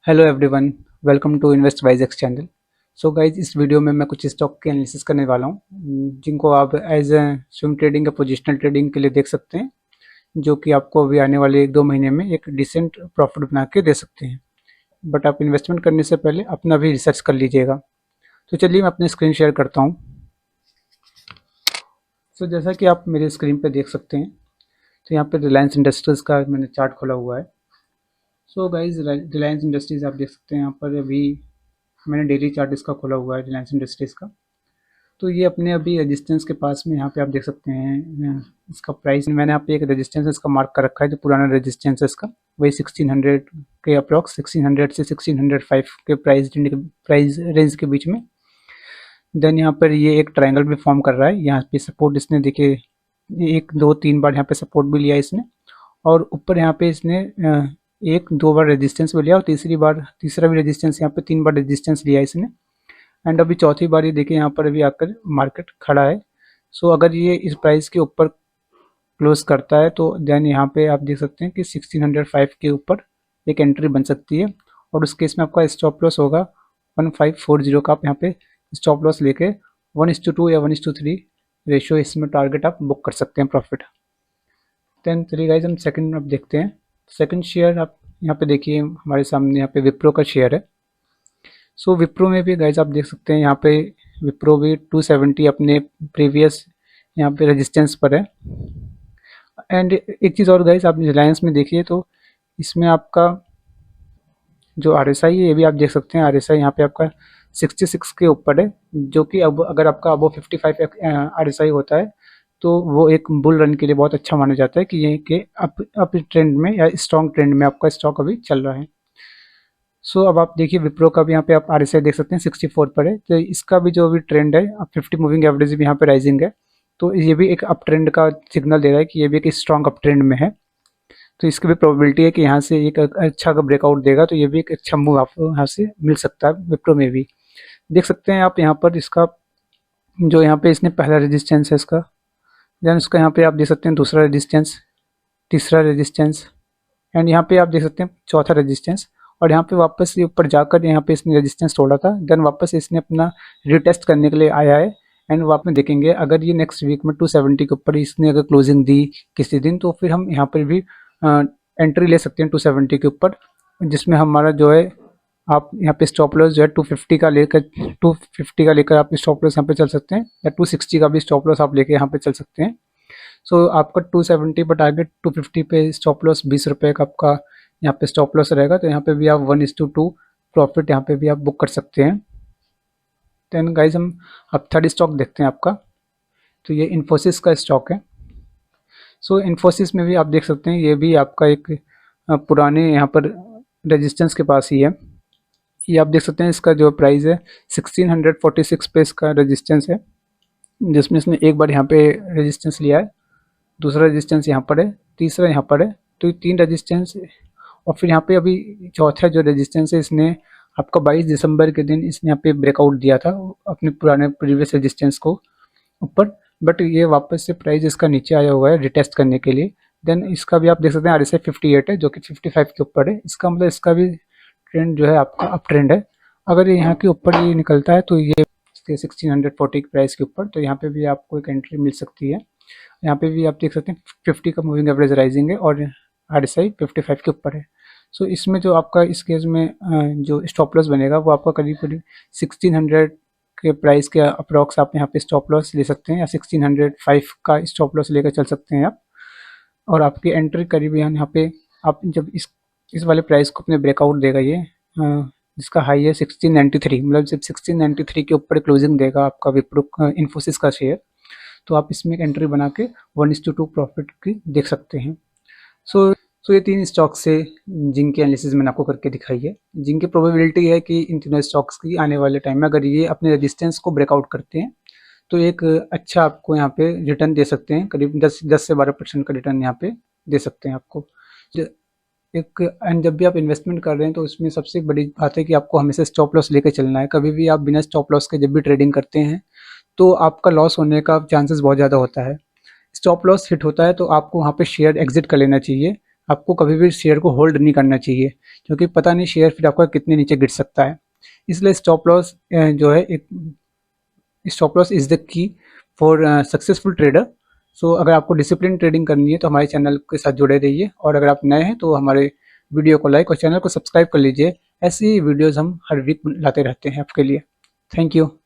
Hello everyone, welcome to invest वाइजेक्स channel. So guys, इस video में मैं कुछ स्टॉक के एनालिसिस करने वाला हूँ जिनको आप एज ए स्विंग ट्रेडिंग या पोजिशनल ट्रेडिंग के लिए देख सकते हैं, जो कि आपको अभी आने वाले 1-2 महीने में एक डिसेंट प्रॉफिट बना के दे सकते हैं। बट आप इन्वेस्टमेंट करने से पहले अपना भी रिसर्च कर लीजिएगा। तो चलिए मैं अपनी स्क्रीन शेयर करता हूँ। सो जैसा कि आप मेरे स्क्रीन पर देख सकते हैं, तो यहाँ पर रिलायंस इंडस्ट्रीज़ का मैंने चार्ट खोला हुआ है। सो गाइज, रिलायंस इंडस्ट्रीज़ आप देख सकते हैं, यहाँ पर अभी मैंने डेली चार्ट इसका खोला हुआ है रिलायंस इंडस्ट्रीज़ का। तो ये अपने अभी रेजिस्टेंस के पास में यहाँ पे आप देख सकते हैं इसका प्राइस। मैंने यहाँ पे एक रेजिस्टेंस इसका मार्क कर रखा है, जो पुराना रेजिस्टेंस है इसका, वही 1600 के अप्रॉक्स, 1600 से 1605 के प्राइस रेंज के बीच में। देन यहाँ पर ये एक ट्रायंगल भी फॉर्म कर रहा है। यहाँ पे सपोर्ट इसने देखिए 1-2-3 बार यहाँ पे सपोर्ट भी लिया इसने, और ऊपर यहाँ पे इसने 1-2 बार रेजिस्टेंस भी लिया, और तीसरा भी रेजिस्टेंस, यहाँ पे 3 बार रेजिस्टेंस लिया इसने। एंड अभी चौथी बार ये देखिए यहाँ पर अभी आकर मार्केट खड़ा है। सो अगर ये इस प्राइस के ऊपर क्लोज करता है तो देन यहाँ पे आप देख सकते हैं कि 1605 के ऊपर एक एंट्री बन सकती है, और उस केस में आपका स्टॉप लॉस होगा 1540 का। आप यहाँ पे स्टॉप लॉस लेके 1:2 या 1:3 रेशियो इसमें टारगेट आप बुक कर सकते हैं प्रॉफिट। देन चलिए गाइज, हम सेकंड अब देखते हैं। सेकंड शेयर आप यहाँ पे देखिए, हमारे सामने यहाँ पे विप्रो का शेयर है। सो विप्रो में भी गाइज आप देख सकते हैं, यहाँ पे विप्रो भी 270 अपने प्रीवियस यहाँ पे रेजिस्टेंस पर है। एंड एक चीज़ और गाइज, आप रिलायंस में देखिए तो इसमें आपका जो RSI है, ये भी आप देख सकते हैं। RSI यहाँ पे आपका 66 के ऊपर है, जो कि अब अगर आपका अबव 55 RSI होता है तो वो एक बुल रन के लिए बहुत अच्छा माना जाता है कि ये कि अप ट्रेंड में या स्ट्रॉन्ग ट्रेंड में आपका स्टॉक अभी चल रहा है। सो अब आप देखिए विप्रो का भी यहाँ पे आप RSI देख सकते हैं 64 पर है। तो इसका भी जो भी ट्रेंड है, अब 50 मूविंग एवरेज भी यहाँ पे राइजिंग है, तो ये भी एक अप ट्रेंड का सिग्नल दे रहा है कि ये भी एक स्ट्रॉन्ग अप ट्रेंड में है। तो इसकी भी प्रोबेबिलिटी है कि यहाँ से एक अच्छा का ब्रेकआउट देगा, तो ये भी एक अच्छा मूव आपको यहाँ से मिल सकता है विप्रो में भी। देख सकते हैं आप यहाँ पर इसका जो यहाँ पे इसने पहला रेजिस्टेंस है इसका, देन उसका यहाँ पे आप देख सकते हैं दूसरा रेजिस्टेंस, तीसरा रेजिस्टेंस, एंड यहाँ पे आप देख सकते हैं चौथा रेजिस्टेंस। और यहाँ पे वापस ये ऊपर जाकर यहाँ पे इसने रेजिस्टेंस तोड़ा था, देन वापस इसने अपना रिटेस्ट करने के लिए आया है। एंड वापस में देखेंगे अगर ये नेक्स्ट वीक में 270 के ऊपर इसने अगर क्लोजिंग दी किसी दिन, तो फिर हम यहाँ पर भी एंट्री ले सकते हैं 270 के ऊपर, जिसमें हमारा जो है आप यहाँ पे स्टॉप लॉस जो है 250 का लेकर आप स्टॉप लॉस यहाँ पे चल सकते हैं, या 260 का भी स्टॉप लॉस आप लेके यहाँ पे चल सकते हैं। सो आपका 270 पर टारगेट, 250 पे स्टॉप लॉस, 20 रुपये का आपका यहाँ पे स्टॉप लॉस रहेगा। तो यहाँ पे भी आप 1:2 प्रॉफिट यहाँ पे भी आप बुक कर सकते हैं। देन गाइज, हम अब थर्ड स्टॉक देखते हैं आपका। तो ये इन्फोसिस का स्टॉक है। सो इन्फोसिस में भी आप देख सकते हैं, ये भी आपका एक पुराने यहाँ पर रेजिस्टेंस के पास ही है। ये आप देख सकते हैं, इसका जो प्राइस है 1646 पे इसका रेजिस्टेंस है, जिसमें इसने एक बार यहाँ पे रेजिस्टेंस लिया है, दूसरा रेजिस्टेंस यहाँ पर है, तीसरा यहाँ पर है। तो ये 3 रेजिस्टेंस, और फिर यहाँ पे अभी चौथा जो रेजिस्टेंस है, इसने आपका 22 दिसंबर के दिन इसने यहाँ पे ब्रेकआउट दिया था अपने पुराने प्रीवियस रेजिस्टेंस को ऊपर, बट ये वापस से प्राइस इसका नीचे आया हुआ है रिटेस्ट करने के लिए। देन इसका भी आप देख सकते हैं RSI 58 है, जो कि 55 के ऊपर है। इसका मतलब इसका भी ट्रेंड जो है आपका अप ट्रेंड है। अगर ये यहाँ के ऊपर ये निकलता है तो ये 1640 प्राइस के ऊपर, तो यहाँ पे भी आपको एक एंट्री मिल सकती है। यहाँ पे भी आप देख सकते हैं 50 का मूविंग एवरेज राइजिंग है, और RSI 55 के ऊपर है। सो इसमें जो आपका इस केस में जो स्टॉप लॉस बनेगा वो आपका करीब करीब 1600 के प्राइस के अप्रॉक्स आप यहाँ पे स्टॉप लॉस ले सकते हैं, या 1605 का स्टॉप लॉस लेकर चल सकते हैं आप। और आपकी एंट्री करीब यहाँ पे आप जब इस वाले प्राइस को अपने ब्रेकआउट देगा, ये जिसका हाई है 1693, मतलब जब 1693 के ऊपर क्लोजिंग देगा आपका विप्रो इन्फोसिस का शेयर, तो आप इसमें एक एंट्री बना के 1:2 प्रॉफिट की देख सकते हैं। सो ये 3 स्टॉक्स से जिनकी एनालिसिस मैंने आपको करके दिखाई है, जिनकी प्रोबेबिलिटी है कि इन तीनों स्टॉक्स की आने वाले टाइम में अगर ये अपने रेजिस्टेंस को ब्रेकआउट करते हैं तो एक अच्छा आपको यहाँ पे रिटर्न दे सकते हैं, करीब 10 से 12% का रिटर्न यहाँ पे दे सकते हैं आपको। एंड जब भी आप इन्वेस्टमेंट कर रहे हैं तो उसमें सबसे बड़ी बात है कि आपको हमेशा स्टॉप लॉस लेकर चलना है। कभी भी आप बिना स्टॉप लॉस के जब भी ट्रेडिंग करते हैं तो आपका लॉस होने का चांसेस बहुत ज़्यादा होता है। स्टॉप लॉस हिट होता है तो आपको वहाँ पे शेयर एग्जिट कर लेना चाहिए, आपको कभी भी शेयर को होल्ड नहीं करना चाहिए, क्योंकि पता नहीं शेयर फिर आपका कितने नीचे गिर सकता है। इसलिए स्टॉप लॉस जो है एक stop loss is the key for successful trader. So अगर आपको डिसिप्लिन ट्रेडिंग करनी है तो हमारे चैनल के साथ जुड़े रहिए, और अगर आप नए हैं तो हमारे वीडियो को लाइक और चैनल को सब्सक्राइब कर लीजिए। ऐसी ही वीडियोज़ हम हर वीक लाते रहते हैं आपके लिए। Thank you.